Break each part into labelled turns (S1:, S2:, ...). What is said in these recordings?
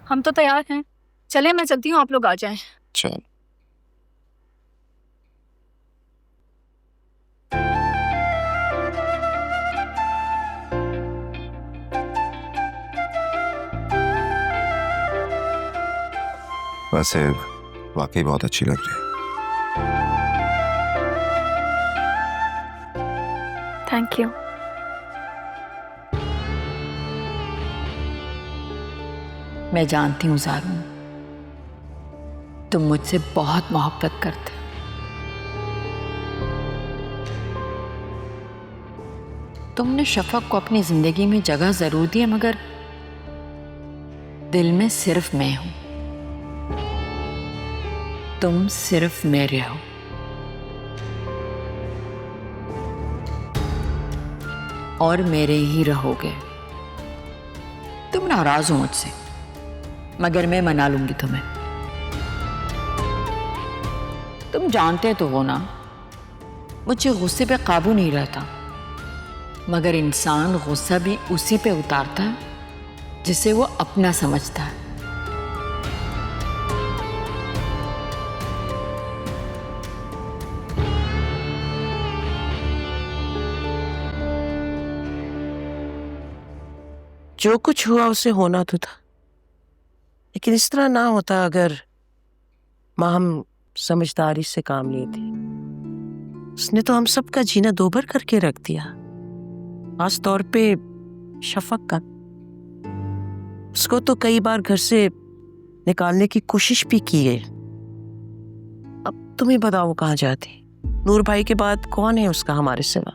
S1: हम तो तैयार हैं। चले, मैं चलती हूँ, आप लोग आ जाएं।
S2: चल। वैसे वाकई बहुत अच्छी लग रही है।
S1: Thank you.
S3: मैं जानती हूँ ज़ारून, तुम मुझसे बहुत मोहब्बत करते हो। तुमने शफक को अपनी जिंदगी में जगह जरूर दी है, मगर दिल में सिर्फ मैं हूं। तुम सिर्फ मेरे हो। और मेरे ही रहोगे। तुम नाराज हो मुझसे, मगर मैं मना लूंगी तुम्हें। तुम जानते तो हो ना, मुझे गुस्से पे काबू नहीं रहता, मगर इंसान गुस्सा भी उसी पे उतारता है जिसे वो अपना समझता है।
S4: जो कुछ हुआ उसे होना तो था, लेकिन इस तरह ना होता अगर माम समझदारी से काम लेती। उसने तो हम सबका जीना दोभर करके रख दिया, खास तौर पे शफक का। उसको तो कई बार घर से निकालने की कोशिश भी की है। अब तुम ही बताओ वो कहाँ जाती। नूर भाई के बाद कौन है उसका हमारे सिवा।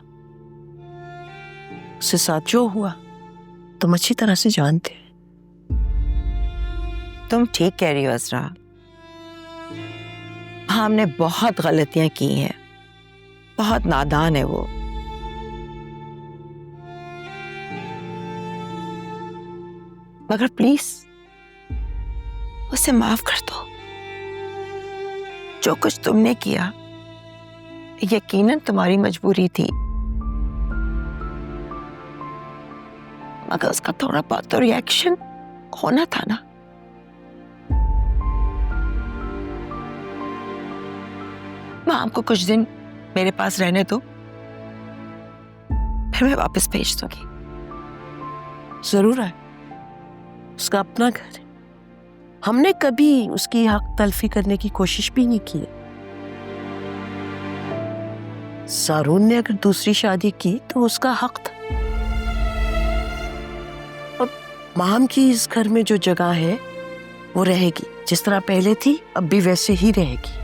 S4: उसके साथ जो हुआ तुम अच्छी तरह से जानते।
S5: तुम ठीक कह रही हो असरा, हमने बहुत गलतियां की हैं, बहुत नादान है वो। मगर प्लीज उसे माफ कर दो। जो कुछ तुमने किया यकीनन तुम्हारी मजबूरी थी, मगर उसका थोड़ा बहुत तो रिएक्शन होना था ना। माम को कुछ दिन मेरे पास रहने दो, फिर मैं वापस भेज दूंगी।
S4: जरूर है, उसका अपना घर है। हमने कभी उसकी हक तलफी करने की कोशिश भी नहीं की। ज़ारून ने अगर दूसरी शादी की तो उसका हक था। और माम की इस घर में जो जगह है वो रहेगी, जिस तरह पहले थी अब भी वैसे ही रहेगी।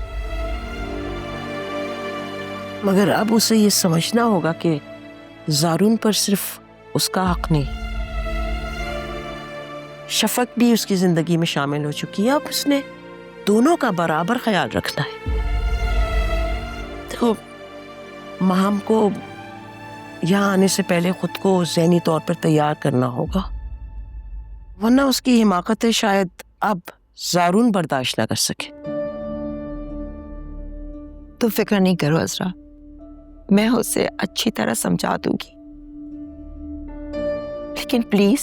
S4: मगर अब उसे ये समझना होगा कि ज़ारून पर सिर्फ उसका हक नहीं, शफक भी उसकी जिंदगी में शामिल हो चुकी है। अब उसने दोनों का बराबर ख्याल रखना है। तो माम को यहाँ आने से पहले खुद को ज़हनी तौर पर तैयार करना होगा, वरना उसकी हिमाकतें शायद अब ज़ारून बर्दाश्त ना कर सके।
S5: तुम फिक्र नहीं करो असरा, मैं उसे अच्छी तरह समझा दूंगी। लेकिन प्लीज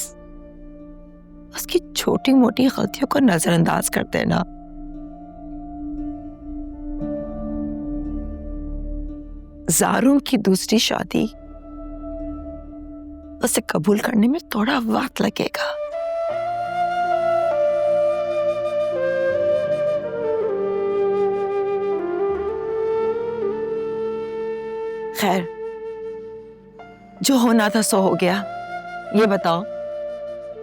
S5: उसकी छोटी मोटी गलतियों को नजरअंदाज कर देना। ज़ारून की दूसरी शादी उसे कबूल करने में थोड़ा वक्त लगेगा। खैर, जो होना था सो हो गया। ये बताओ,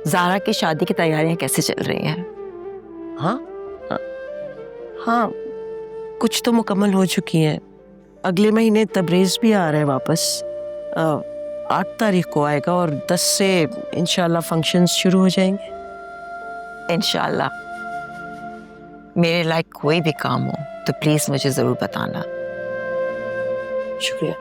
S5: ज़ारा की शादी की तैयारियां कैसे चल रही हैं?
S4: हाँ हाँ हाँ, कुछ तो मुकम्मल हो चुकी हैं। अगले महीने तबरेज़ भी आ रहा है वापस। 8 तारीख को आएगा और 10 से इंशाल्लाह फंक्शंस शुरू हो जाएंगे।
S5: इंशाल्लाह। मेरे लायक कोई भी काम हो तो प्लीज मुझे जरूर बताना।
S4: शुक्रिया।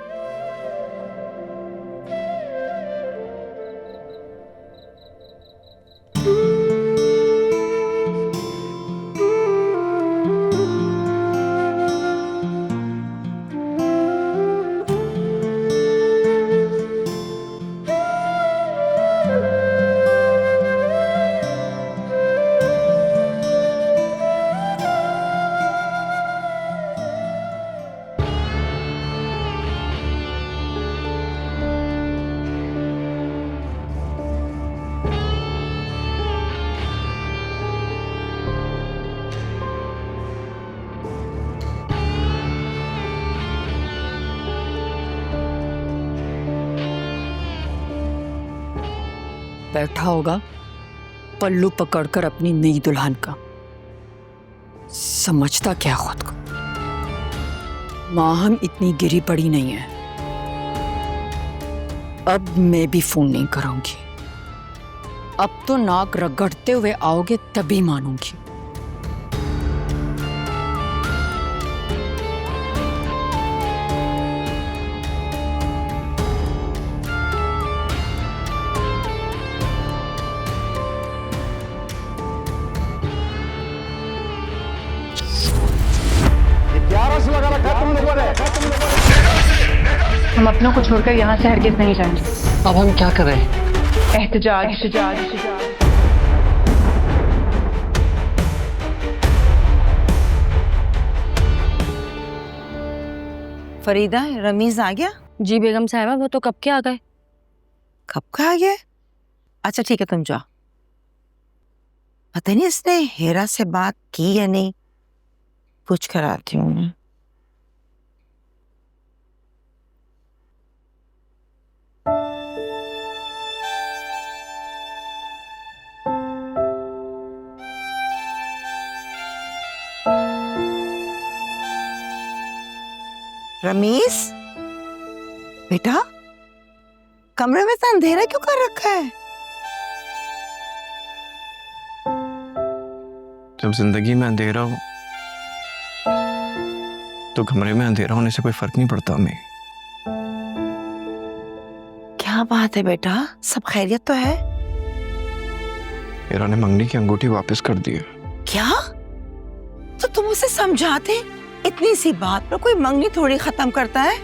S3: बैठा होगा पल्लू पकड़कर अपनी नई दुल्हन का। समझता क्या खुद को? माँ हम इतनी गिरी पड़ी नहीं है। अब मैं भी फोन नहीं करूंगी। अब तो नाक रगड़ते हुए आओगे तभी मानूंगी।
S6: हम अपनों को छोड़कर यहाँ से हरगिज नहीं जाएंगे।
S7: अब हम क्या करें?
S6: एहतजाज एहतजाज।
S5: फरीदा, रमीज आ गया?
S8: जी बेगम साहिबा, वो तो कब के आ गए।
S5: कब का आ गया? अच्छा ठीक है, तुम जाओ। पता नहीं इसने हेरा से बात की या नहीं, पूछ कर आती हूँ मैं। रमीज बेटा, कमरे में तो अंधेरा क्यों कर रखा है?
S2: जब जिंदगी में अंधेरा हो तो कमरे में अंधेरा होने से कोई फर्क नहीं पड़ता हमें।
S5: क्या बात है बेटा, सब खैरियत तो है?
S2: हेरा ने मंगनी की अंगूठी वापस कर दी है।
S5: क्या? तो तुम उसे समझाते? इतनी सी बात पर कोई मंगनी थोड़ी खत्म करता है।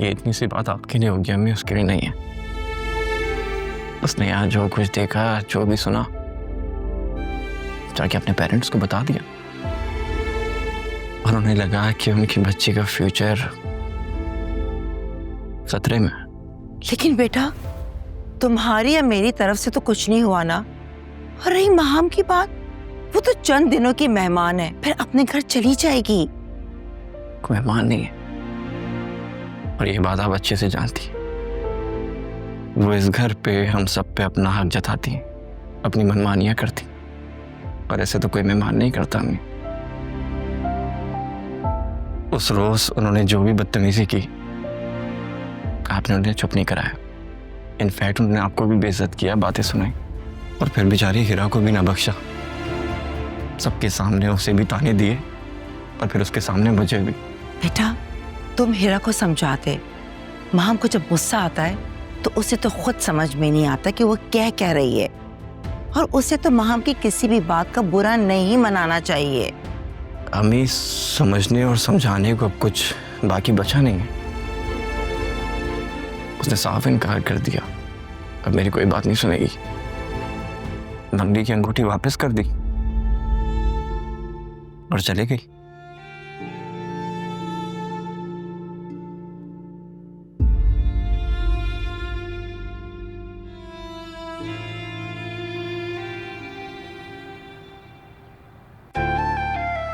S2: ये इतनी सी बात आपके लिए होगी अम्मी, उसके लिए नहीं है। उसने यहाँ जो कुछ देखा, जो भी सुना, जाके अपने पेरेंट्स को बता दिया और उन्हें लगा कि उनकी बच्ची का फ्यूचर खतरे में।
S5: लेकिन बेटा, तुम्हारी या मेरी तरफ से तो कुछ नहीं हुआ ना। और रही महाम की बात, वो तो चंद दिनों की मेहमान है, फिर अपने घर चली जाएगी।
S2: कोई मेहमान नहीं है, और ये बात आप अच्छे से जानती। वो इस घर पे हम सब पे अपना हक जताती, अपनी मनमानियां करती, और ऐसे तो कोई मेहमान नहीं करता हमें। उस रोज उन्होंने जो भी बदतमीजी की, आपने उन्हें चुप नहीं कराया। इनफैक्ट उन्होंने आपको भी बेइज्जत किया, बातें सुनाई, और फिर बेचारी हीरा को भी ना बख्शा। सबके सामने उसे भी ताने दिए और फिर उसके सामने बचे भी।
S5: बेटा, तुम हीरा को समझाते। महाम को जब गुस्सा आता है तो उसे तो खुद समझ में नहीं आता कि वो क्या कह रही है, और उसे तो महाम की किसी भी बात का बुरा नहीं मनाना चाहिए।
S2: अम्मी, समझने और समझाने को अब कुछ बाकी बचा नहीं है। उसने साफ इनकार कर दिया, अब मेरी कोई बात नहीं सुनेगी। मंगनी की अंगूठी वापस कर दी और चले गई।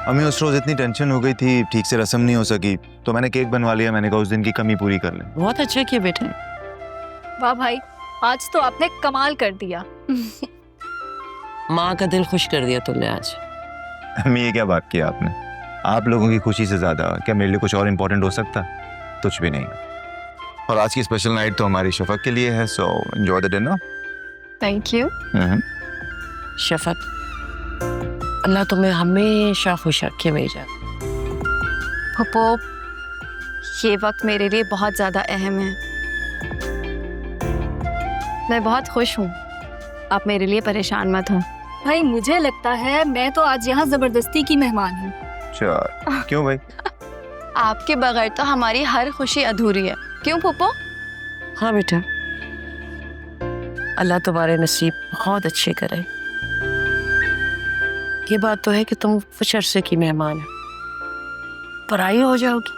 S9: अम्मी, उस रोज इतनी टेंशन हो गई थी, ठीक से रस्म नहीं हो सकी, तो मैंने केक बनवा लिया। मैंने कहा उस दिन की कमी पूरी कर लें।
S4: बहुत अच्छा किया बेटे।
S1: वाह भाई, आज तो आपने कमाल कर दिया।
S4: माँ का दिल खुश कर दिया तुमने आज।
S9: अम्मी, ये क्या बात की आपने? आप लोगों की खुशी से ज्यादा क्या मेरे लिए कुछ और इम्पोर्टेंट हो सकता? कुछ भी नहीं। और आज की स्पेशल नाइट तो हमारी शफक के लिए है, so enjoy the dinner.
S1: Thank you.
S4: Shafaq, Allah तुम्हें हमेशा खुश रखे बेटा।
S1: फुप्पो, ये वक्त मेरे लिए बहुत ज़्यादा अहम है। मैं बहुत खुश हूँ, आप मेरे लिए परेशान मत हो। भाई, मुझे लगता है मैं तो आज यहाँ ज़बरदस्ती की मेहमान हूँ।
S9: चल, क्यों भाई?
S8: आपके बगैर तो हमारी हर खुशी अधूरी है, क्यों फूफो?
S4: हाँ बेटा, अल्लाह तुम्हारे नसीब बहुत अच्छे करे। ये बात तो है कि तुम कुछ अरसे की मेहमान है, पराई हो जाओगी।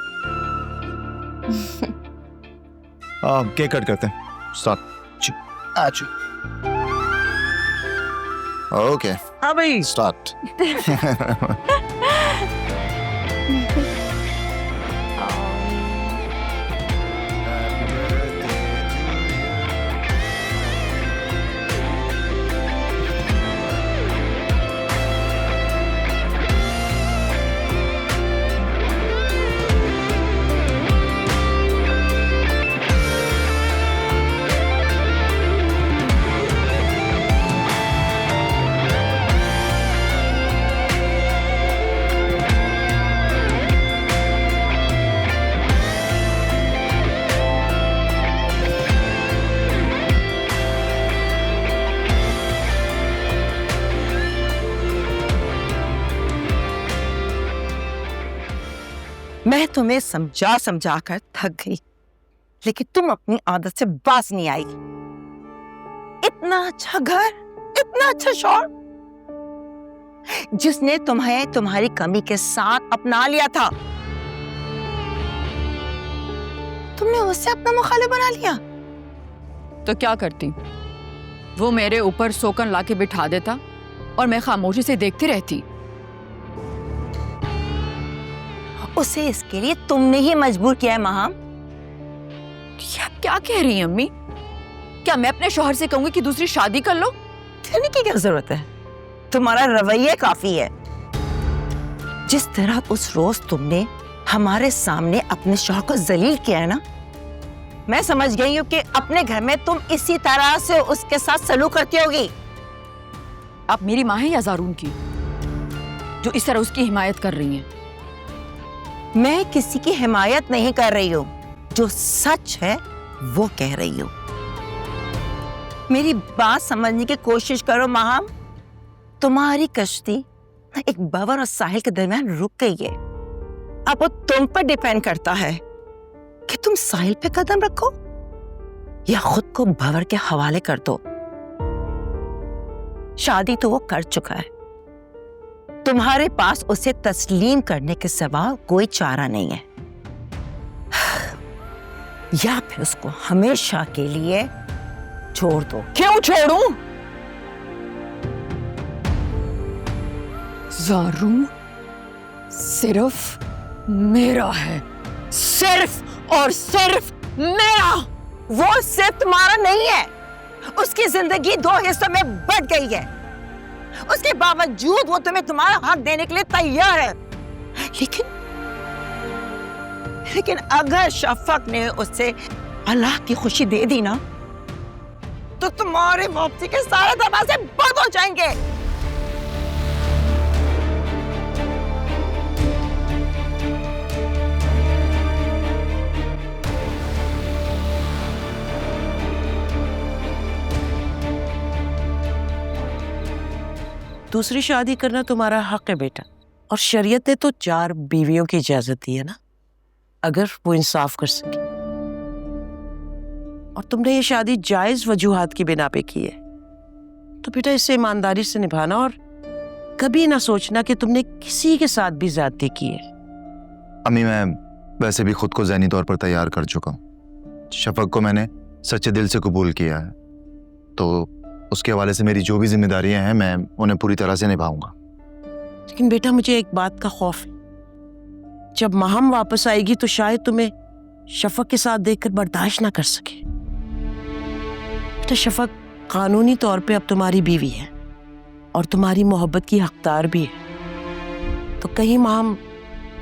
S9: केक कट करते हैं। स्टार्ट। ओके,
S4: हाँ भाई,
S9: स्टार्ट।
S5: मैं तुम्हें समझा समझा कर थक गई, लेकिन तुम अपनी आदत से बाज नहीं आई। इतना अच्छा घर, इतना अच्छा शौहर, जिसने तुम्हें तुम्हारी कमी के साथ अपना लिया था, तुमने उससे अपना मुखालिफ बना लिया।
S3: तो क्या करती? वो मेरे ऊपर सोकन लाके बिठा देता और मैं खामोशी से देखती रहती।
S5: उसे इसके लिए तुमने ही मजबूर किया है महाम।
S3: ये आप क्या कह रही हैं अम्मी? क्या मैं अपने शौहर से कहूंगी कि दूसरी शादी कर लो?
S5: कहने की क्या जरूरत है? तुम्हारा रवैया काफी है। जिस तरह उस रोज तुमने हमारे सामने अपने शौहर को जलील किया है ना, मैं समझ गई हूँ कि अपने घर में तुम इसी तरह से उसके साथ सलूक करती होगी।
S3: आप मेरी माँ है या जारून की, जो इस तरह उसकी हिमायत कर रही हैं?
S5: मैं किसी की हिमायत नहीं कर रही हूँ, जो सच है वो कह रही हूँ। मेरी बात समझने की कोशिश करो महाम। तुम्हारी कश्ती एक बवर और साहिल के दरमियान रुक गई है। अब वो तुम पर डिपेंड करता है कि तुम साहिल पे कदम रखो या खुद को भंवर के हवाले कर दो। शादी तो वो कर चुका है, तुम्हारे पास उसे तस्लीम करने के सिवा कोई चारा नहीं है, या फिर उसको हमेशा के लिए छोड़ दो।
S3: क्यों छोड़ूं? जारून सिर्फ मेरा है, सिर्फ और सिर्फ मेरा।
S5: वो सिर्फ तुम्हारा नहीं है, उसकी जिंदगी 2 हिस्सों में बट गई है। उसके बावजूद वो तुम्हें तुम्हारा हक देने के लिए तैयार है। लेकिन अगर शफक ने उससे अल्लाह की खुशी दे दी ना, तो तुम्हारे वापसी के सारे दरवाजे बंद हो जाएंगे।
S4: दूसरी शादी करना तुम्हारा हक है बेटा, और शरीयत ने तो 4 बीवियों की इजाजत दी है ना, अगर वो इंसाफ कर सके। और तुमने ये शादी जायज वजूहात की बिना पे की है, तो बेटा इसे ईमानदारी से निभाना और कभी ना सोचना कि तुमने किसी के साथ भी ज्यादती की है।
S9: अम्मी, मैं वैसे भी खुद को ज़हनी तौर पर तैयार कर चुका हूँ। शफक को मैंने सच्चे दिल से कबूल किया है, तो उसके हवाले से मेरी जो भी जिम्मेदारियां हैं मैं उन्हें पूरी तरह से निभाऊंगा।
S4: लेकिन बेटा मुझे एक बात का खौफ है, जब महम वापस आएगी तो शायद तुम्हें शफक के साथ देखकर बर्दाश्त ना कर सके। बेटा शफक कानूनी तौर पे अब तुम्हारी बीवी है और तुम्हारी मोहब्बत की हकदार भी है, तो कहीं महम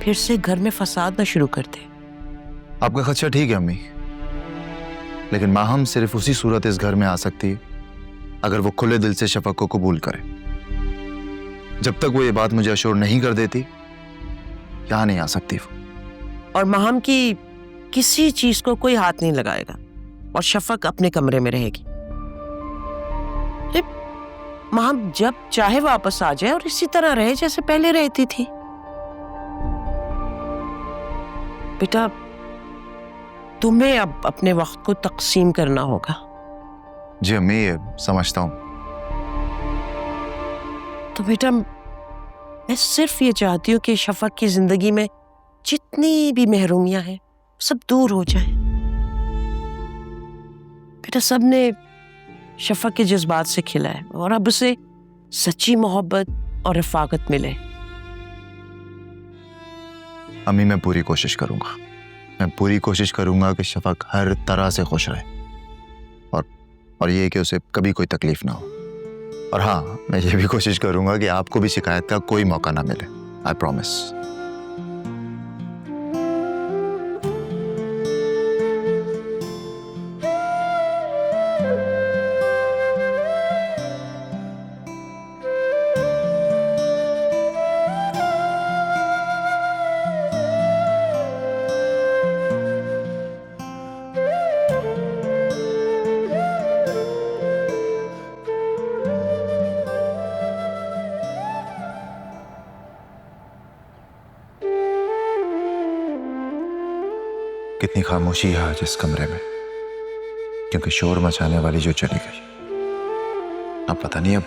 S4: फिर से घर में फसाद ना शुरू कर दे।
S9: आपका खदशा ठीक है अम्मी, लेकिन माहम सिर्फ उसी सूरत इस घर में आ सकती है अगर वो खुले दिल से शफक को कबूल करे। जब तक वो ये बात मुझे अश्योर नहीं कर देती, यहां नहीं आ सकती वो।
S4: और महम की किसी चीज को कोई हाथ नहीं लगाएगा और शफक अपने कमरे में रहेगी। अरे महम जब चाहे वापस आ जाए और इसी तरह रहे जैसे पहले रहती थी। बेटा तुम्हें अब अपने वक्त को तकसीम करना होगा।
S9: जी अम्मी, ये समझता हूं।
S4: तो बेटा मैं सिर्फ ये चाहती हूँ कि शफक की जिंदगी में जितनी भी महरूमियां हैं सब दूर हो जाए। बेटा सबने शफक के जज्बात से खिला है और अब उसे सच्ची मोहब्बत और रफाकत मिले।
S9: अम्मी, मैं पूरी कोशिश करूंगा। मैं पूरी कोशिश करूंगा कि शफक हर तरह से खुश रहे और ये कि उसे कभी कोई तकलीफ ना हो। और हाँ, मैं ये भी कोशिश करूंगा कि आपको भी शिकायत का कोई मौका ना मिले। I promise. कितनी खामोशी है आज इस कमरे में, क्योंकि शोर मचाने वाली जो चली गई, अब पता नहीं अब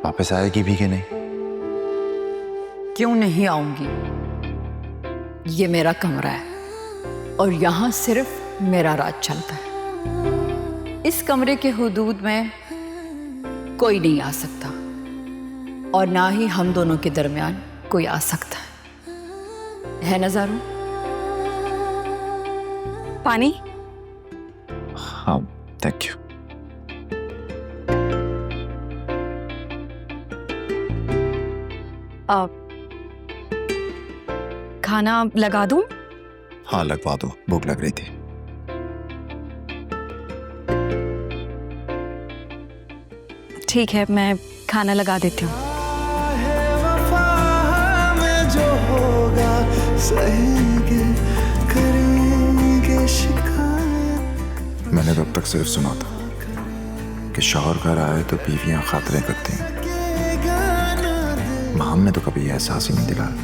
S9: वापस आएगी भी कि नहीं।
S3: क्यों नहीं आऊंगी? ये मेरा कमरा है और यहाँ सिर्फ मेरा राज चलता है। इस कमरे के हुदूद में कोई नहीं आ सकता और ना ही हम दोनों के दरमियान कोई आ सकता है ना ज़ारू?
S1: पानी?
S9: हाँ, थैंक यू।
S1: खाना लगा दूं?
S9: हाँ, लगवा दो, भूख लग रही थी।
S1: ठीक है, मैं खाना लगा देती हूँ।
S9: मैंने तो अब तक सिर्फ सुना था कि शौहर घर आए तो बीवियां खातरें करती हैं। माम ने तो कभी एहसास ही नहीं दिलाया।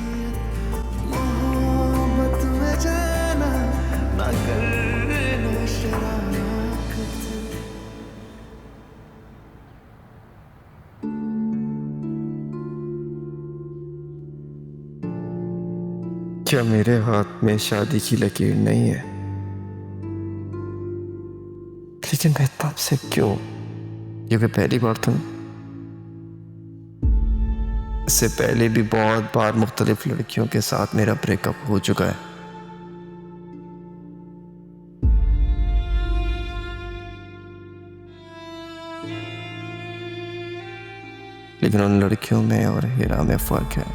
S2: क्या मेरे हाथ में शादी की लकीर नहीं है? लेकिन मैं तब से क्यों? क्योंकि पहली बार तो इससे पहले भी बहुत बार मुख्तलिफ लड़कियों के साथ मेरा ब्रेकअप हो चुका है। लेकिन उन लड़कियों में और हिरा में फर्क है।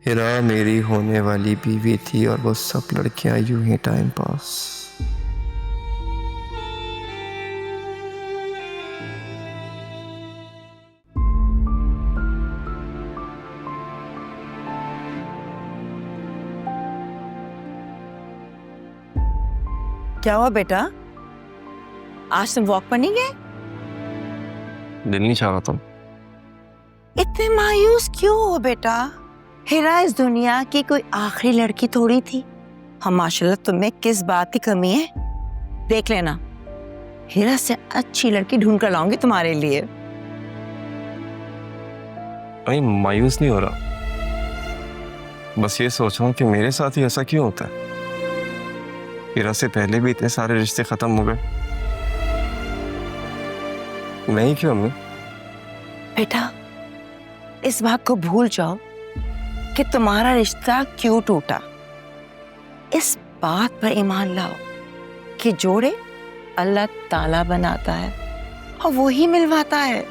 S2: हिरा मेरी होने वाली बीवी थी और वो सब लड़कियां यूं ही टाइम पास।
S5: क्या हुआ बेटा? आज तुम वॉक पर नहीं गए?
S2: दिल नहीं चाह रहा था।
S5: इतने मायूस क्यों हो बेटा? हिरा इस दुनिया की कोई आखिरी लड़की थोड़ी थी। हम माशाल्लाह तुम्हें किस बात की कमी है? देख लेना, हिरा से अच्छी लड़की ढूंढ कर लाऊंगी तुम्हारे लिए।
S2: अरे मायूस नहीं हो रहा, बस ये सोच रहा हूँ कि मेरे साथ ही ऐसा क्यों होता है। हिरा से पहले भी इतने सारे रिश्ते खत्म हो गए, मैं ही क्यों? अम्मी
S5: बेटा, इस बात को भूल जाओ कि तुम्हारा रिश्ता क्यों टूटा। इस बात पर ईमान लाओ कि जोड़े अल्लाह ताला बनाता है और वो ही मिलवाता है।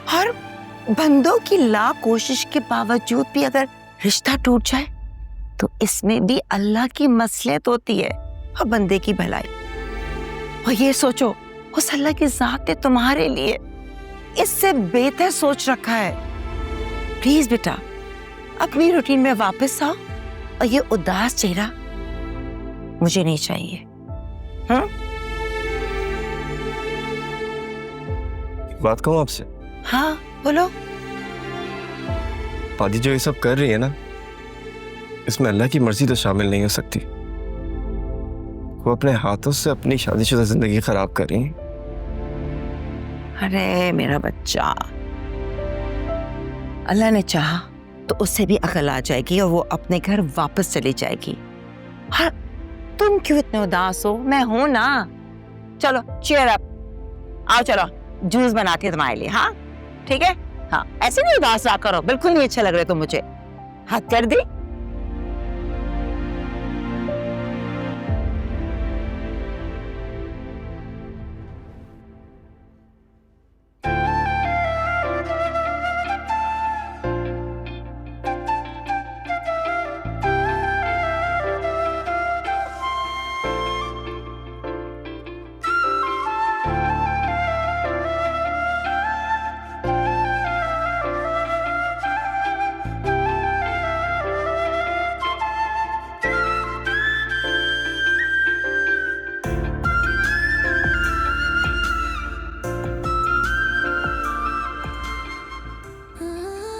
S5: हर बंदों की लाख कोशिश के बावजूद भी अगर रिश्ता टूट जाए तो इसमें भी अल्लाह की मसलियत होती है और बंदे की भलाई। और ये सोचो, उस अल्लाह की जात ने तुम्हारे लिए इससे बेहतर सोच रखा है। प्लीज बेटा, अपनी रूटीन में वापस आओ और ये उदास चेहरा मुझे नहीं चाहिए। हाँ?
S2: बात कहूँ आपसे?
S5: हाँ बोलो।
S2: पादी जो ये सब कर रही है ना, इसमें अल्लाह की मर्जी तो शामिल नहीं हो सकती। वो अपने हाथों से अपनी शादीशुदा जिंदगी खराब कर रही है।
S5: अरे मेरा बच्चा, अल्लाह ने चाहा तो उससे भी अकल आ जाएगी और वो अपने घर वापस चली जाएगी। हाँ, तुम क्यों इतने उदास हो? मैं हूं ना। चलो चीयर अप, आओ चलो जूस बनाती है तुम्हारे लिए। हाँ ठीक है। हाँ, ऐसे नहीं उदास रहा करो, बिल्कुल नहीं अच्छे लग रहे तुम मुझे। हाथ कर दी।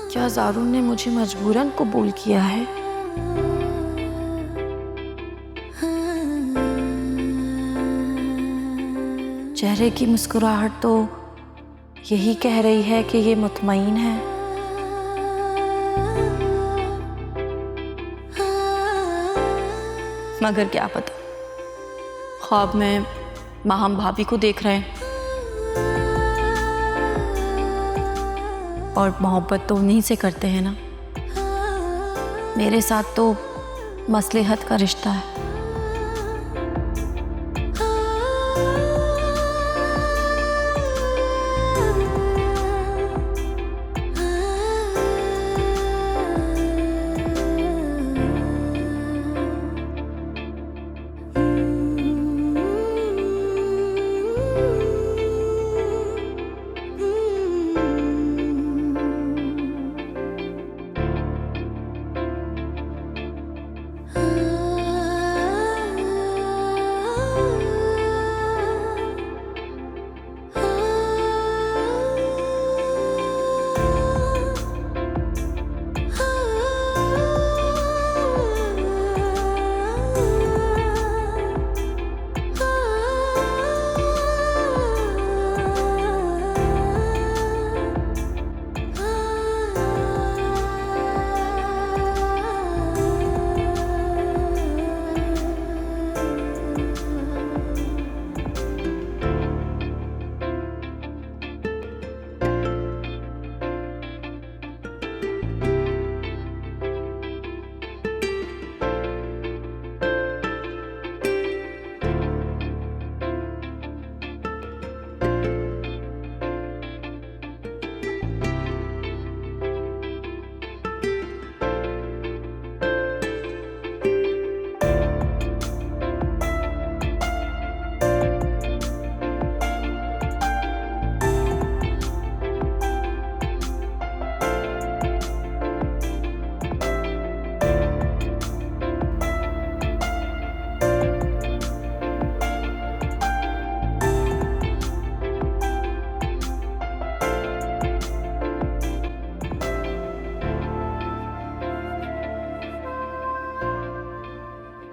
S1: क्या ज़ारू ने मुझे मजबूरन कबूल किया है? चेहरे की मुस्कुराहट तो यही कह रही है कि ये मुतमईन है। मगर क्या पता, ख्वाब में माहम भाभी को देख रहे हैं और मोहब्बत तो उन्हीं से करते हैं ना। मेरे साथ तो मसलहत का रिश्ता है।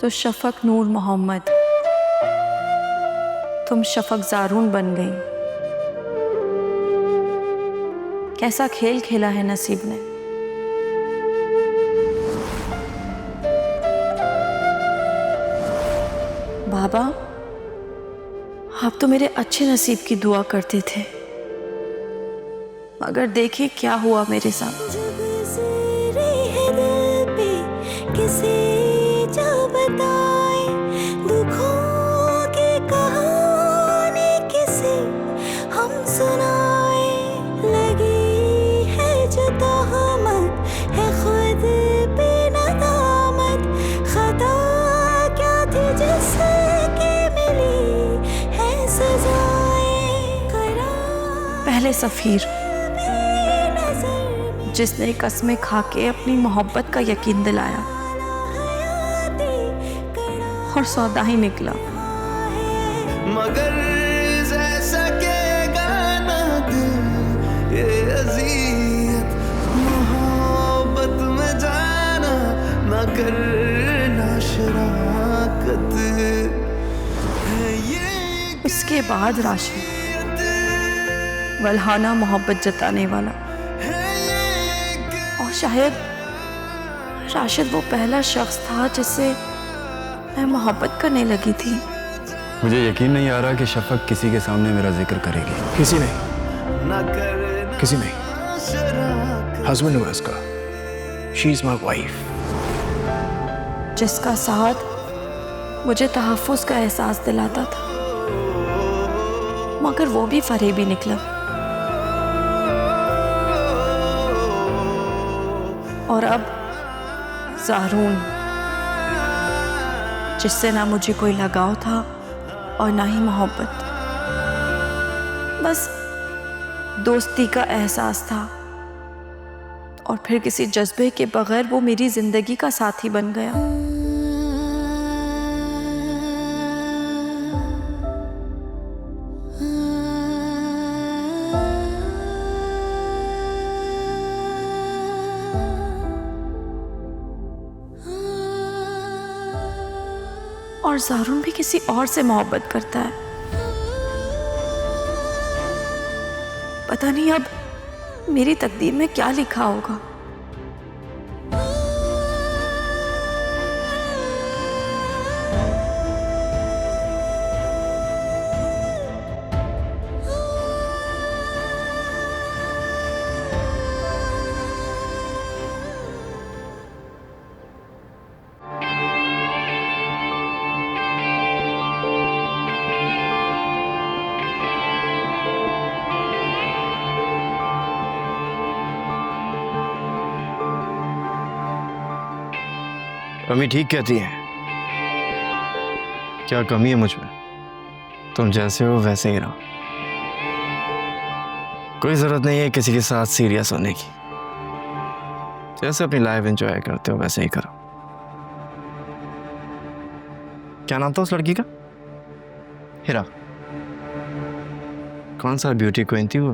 S1: तो शफक नूर मोहम्मद, तुम शफक ज़ारून बन गई। कैसा खेल खेला है नसीब ने। बाबा, आप तो मेरे अच्छे नसीब की दुआ करते थे, मगर देखिए क्या हुआ मेरे साथ। पहले सफ़ीर, जिसने कसमें खा के अपनी मोहब्बत का यकीन दिलाया, और सौदा ही निकला।
S7: मगर सकेगा ना दिल ये अज़ियत, मोहब्बत में जाना ना करना शराकत।
S1: उसके बाद राशिद, वल्हाना मोहब्बत जताने वाला, और शायद राशिद वो पहला शख्स था जिससे मैं मोहब्बत करने लगी थी।
S2: मुझे यकीन नहीं आ रहा कि शफक किसी के सामने मेरा जिक्र करेगी।
S7: किसी नहीं, हस्बैंड हुआ इसका। She is my wife.
S1: जिसका साथ मुझे तहफ़्फ़ुज़ का एहसास दिलाता था, मगर वो भी फरेबी निकला। और अब ज़ारून, जिससे ना मुझे कोई लगाव था और ना ही मोहब्बत, बस दोस्ती का एहसास था। और फिर किसी जज्बे के बगैर वो मेरी जिंदगी का साथी बन गया। और ज़ारून भी किसी और से मोहब्बत करता है। पता नहीं अब मेरी तकदीर में क्या लिखा होगा।
S2: अम्मी ठीक कहती है। क्या कमी है मुझ में? तुम जैसे हो वैसे ही रहो। कोई जरूरत नहीं है किसी के साथ सीरियस होने की। जैसे अपनी लाइफ एंजॉय करते हो वैसे ही करो। क्या नाम था उस लड़की का? हिरा। कौन सा ब्यूटी क्वीन थी वो?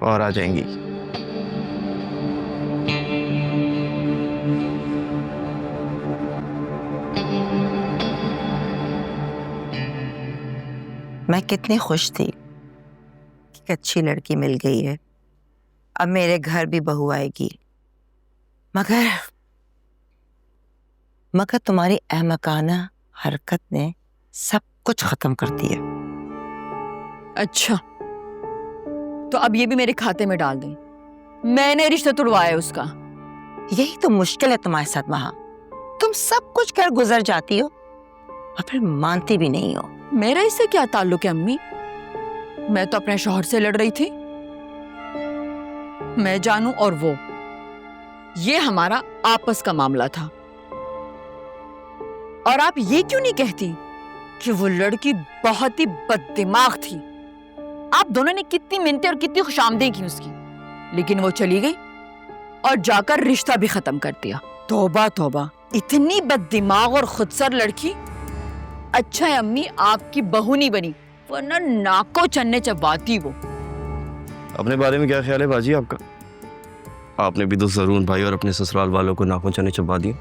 S2: और आ जाएंगी।
S5: मैं कितनी खुश थी कि एक अच्छी लड़की मिल गई है। अब मेरे घर भी बहू आएगी। मगर तुम्हारी अहमकाना हरकत ने सब कुछ खत्म कर दिया।
S3: अच्छा, तो अब ये भी मेरे खाते में डाल दें। मैंने रिश्ता तुड़वाया उसका।
S5: यही तो मुश्किल है तुम्हारे साथ वहां। तुम सब कुछ कर गुजर जाती हो और फिर मानती भी नहीं हो।
S3: मेरा इससे क्या ताल्लुक है अम्मी? मैं तो अपने शौहर से लड़ रही थी। मैं जानूं और वो, ये हमारा आपस का मामला था। और आप ये क्यों नहीं कहती कि वो लड़की बहुत ही बददिमाग थी? आप दोनों ने कितनी मिन्नतें और कितनी खुशामदीद की उसकी, लेकिन वो चली गई और जाकर रिश्ता भी खत्म कर दिया। तौबा तौबा, इतनी बददिमाग और खुदसर लड़की। अच्छा है अम्मी आपकी बहू नहीं बनी, वरना नाको चन्ने चबाती वो।
S2: अपने बारे में क्या ख्याल है बाजी आपका? आपने भी तो जरूर भाई और अपने ससुराल वालों को नाखून चने चबा दिए।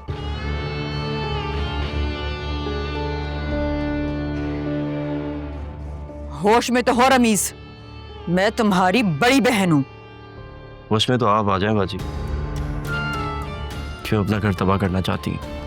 S3: होश में तो हो रमीज, मैं तुम्हारी बड़ी बहन हूं।
S2: होश में तो आप आ जाएं बाजी। क्यों अपना घर तबाह करना चाहती हैं?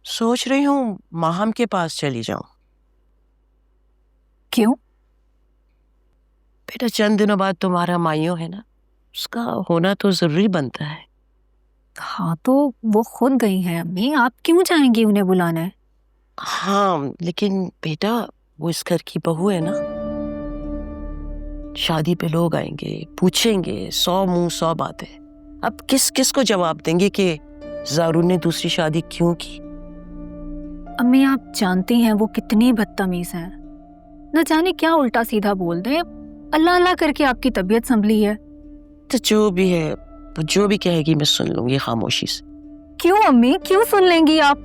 S4: सोच रही हूँ माहम के पास चली जाऊं।
S1: क्यों?
S4: बेटा चंद दिनों बाद तुम्हारा माइयों है ना, उसका होना तो जरूरी बनता है।
S1: हाँ तो वो खुद गई हैं अम्मी, आप क्यों जाएंगी उन्हें बुलाने?
S4: हाँ लेकिन बेटा वो इस घर की बहू है ना। शादी पे लोग आएंगे, पूछेंगे, 100 मुंह 100 बातें। अब किस किस को जवाब देंगे कि जारू ने दूसरी शादी क्यों की?
S1: अम्मी आप जानती हैं वो कितनी बदतमीज हैं, न जाने क्या उल्टा सीधा बोल दें। अल्लाह अल्लाह करके आपकी तबीयत संभली है।
S4: तो जो भी है, वो जो भी कहेगी मैं सुन लूंगी खामोशी से।
S1: क्यों अम्मी, क्यों सुन लेंगी आप?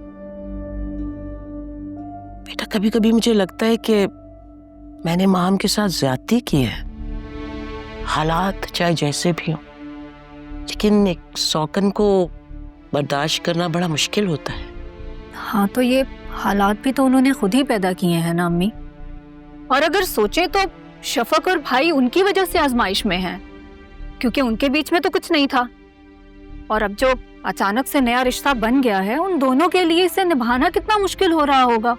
S4: बेटा कभी कभी मुझे लगता है कि मैंने माम के साथ ज्यादती की है। हालात चाहे जैसे भी हों, लेकिन एक सौकन को बर्दाश्त करना बड़ा मुश्किल होता है।
S1: हाँ तो ये हालात भी तो उन्होंने खुद ही पैदा किए हैं ना अम्मी। और अगर सोचें तो शफक और भाई उनकी वजह से आजमाइश में हैं, क्योंकि उनके बीच में तो कुछ नहीं था। और अब जो अचानक से नया रिश्ता बन गया है, उन दोनों के लिए इसे निभाना कितना मुश्किल हो रहा होगा।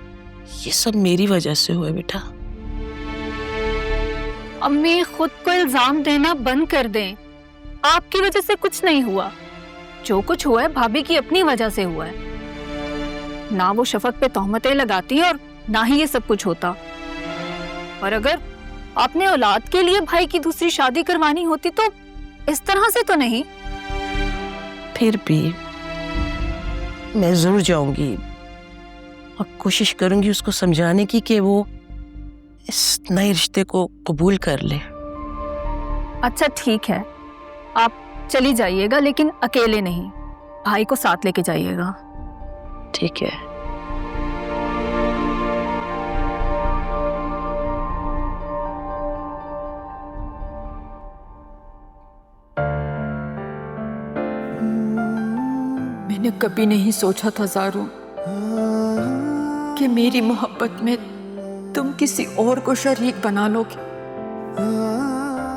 S4: ये सब मेरी वजह से हुआ बेटा।
S1: अम्मी खुद को इल्जाम देना बंद कर दें। आपकी वजह से कुछ नहीं हुआ। जो कुछ हुआ है भाभी की अपनी वजह से हुआ है। ना वो शफक पे तोहमतें लगाती और ना ही ये सब कुछ होता। और अगर अपने औलाद के लिए भाई की दूसरी शादी करवानी होती तो इस तरह से तो नहीं।
S4: फिर भी मैं जरूर जाऊंगी और कोशिश करूंगी उसको समझाने की कि वो इस नए रिश्ते को कबूल कर ले।
S1: अच्छा ठीक है, आप चली जाइएगा, लेकिन अकेले नहीं। भाई को साथ लेके जाइएगा।
S4: ठीक है।
S3: मैंने कभी नहीं सोचा था ज़ारू कि मेरी मोहब्बत में तुम किसी और को शरीक बना लोगे।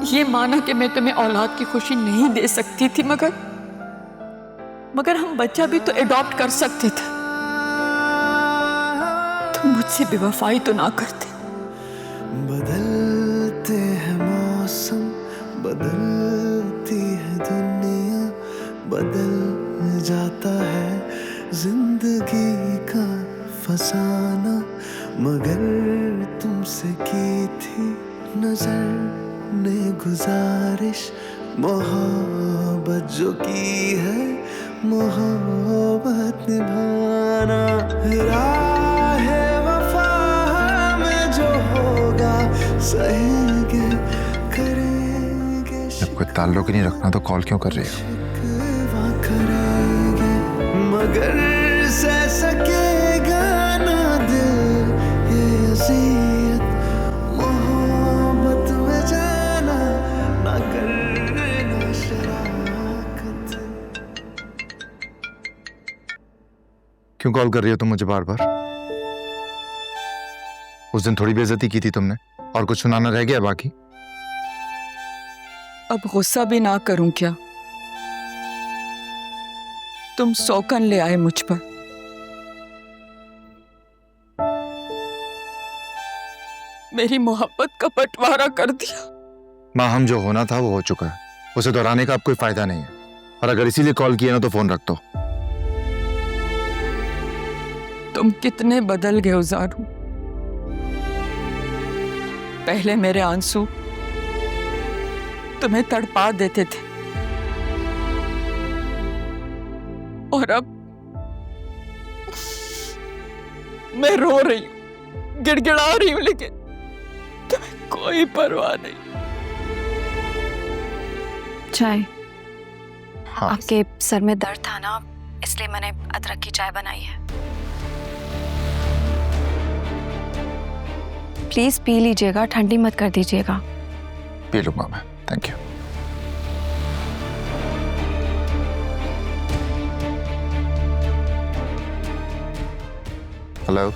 S3: ये माना कि मैं तुम्हें औलाद की खुशी नहीं दे सकती थी, मगर हम बच्चा भी तो एडॉप्ट कर सकते थे। तुम मुझसे बेवफाई तो ना करते।
S10: बदलते हैं मौसम, बदलती है दुनिया, बदल जाता है जिंदगी का फसाना, मगर तुमसे की थी नजर ने गुजारिश, मोहब्बत जो की है मोहब्बत निभाना, राहे वफा में जो होगा सहेंगे करेंगे,
S9: जब कोई ताल्लुक ही नहीं रखना तो कॉल क्यों कर रही है?
S10: करेंगे मगर सह सकेगा ना दिल ये अज़ियत, मोहब्बत में जाना ना करना शराकत।
S9: क्यों कॉल कर रही हो तुम मुझे बार बार? उस दिन थोड़ी बेइज्जती की थी तुमने, और कुछ सुनाना रह गया बाकी?
S3: अब गुस्सा भी ना करूं क्या? तुम सौकन ले आए मुझ पर। मेरी मोहब्बत का बंटवारा कर दिया।
S9: माँ, हम जो होना था वो हो चुका है, उसे दोहराने का अब कोई फायदा नहीं है। और अगर इसीलिए कॉल किया ना तो फोन रख दो।
S3: तुम कितने बदल गए हो ज़ारू। पहले मेरे आंसू तुम्हें तड़पा देते थे, और अब मैं रो रही हूं, गिड़गिड़ा रही हूं, लेकिन तुम्हें कोई परवाह नहीं।
S1: चाय।
S9: हाँ।
S1: आपके सर में दर्द था ना, इसलिए मैंने अदरक की चाय बनाई है। प्लीज पी लीजिएगा, ठंडी मत कर दीजिएगा।
S9: पी लूंगा मैं, थैंक यू। हेलो,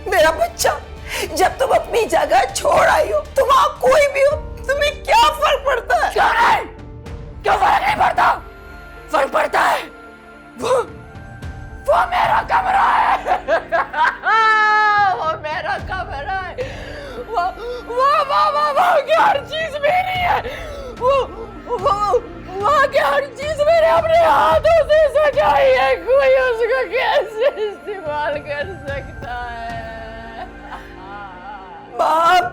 S4: मेरा बच्चा, जब तुम अपनी जगह छोड़ आई हो, तुम वहां कोई भी हो, तुम्हें क्या फर्क पड़ता है?
S3: क्यों नहीं? क्यों फर्क नहीं पड़ता? फर्क पड़ता है। वो मेरा कमरा है। वो मेरा कमरा है। वो की हर चीज मेरी है। वहाँ की हर चीज मैंने अपने हाथों से सजाई है, कोई उसको कैसे इस्तेमाल कर सकता है?
S4: बाप,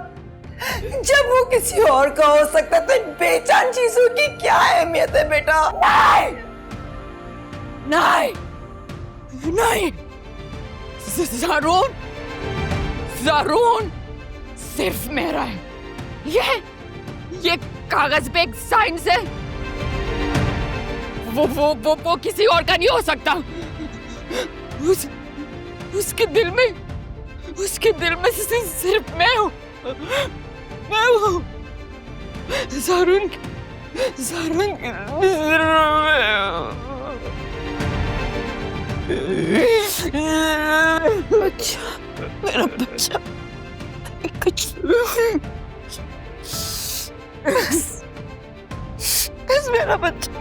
S4: जब वो किसी और का हो सकता है तो इन बेजान चीजों की क्या अहमियत है बेटा?
S3: नहीं, नहीं, नहीं। ज़ारून सिर्फ मेरा है। ये कागज पे एक साइन से वो किसी और का नहीं हो सकता। उसके दिल में सिर्फ मैं हूँ। ज़ारून
S4: बच्चा, मेरा बच्चा, कुछ बस मेरा बच्चा।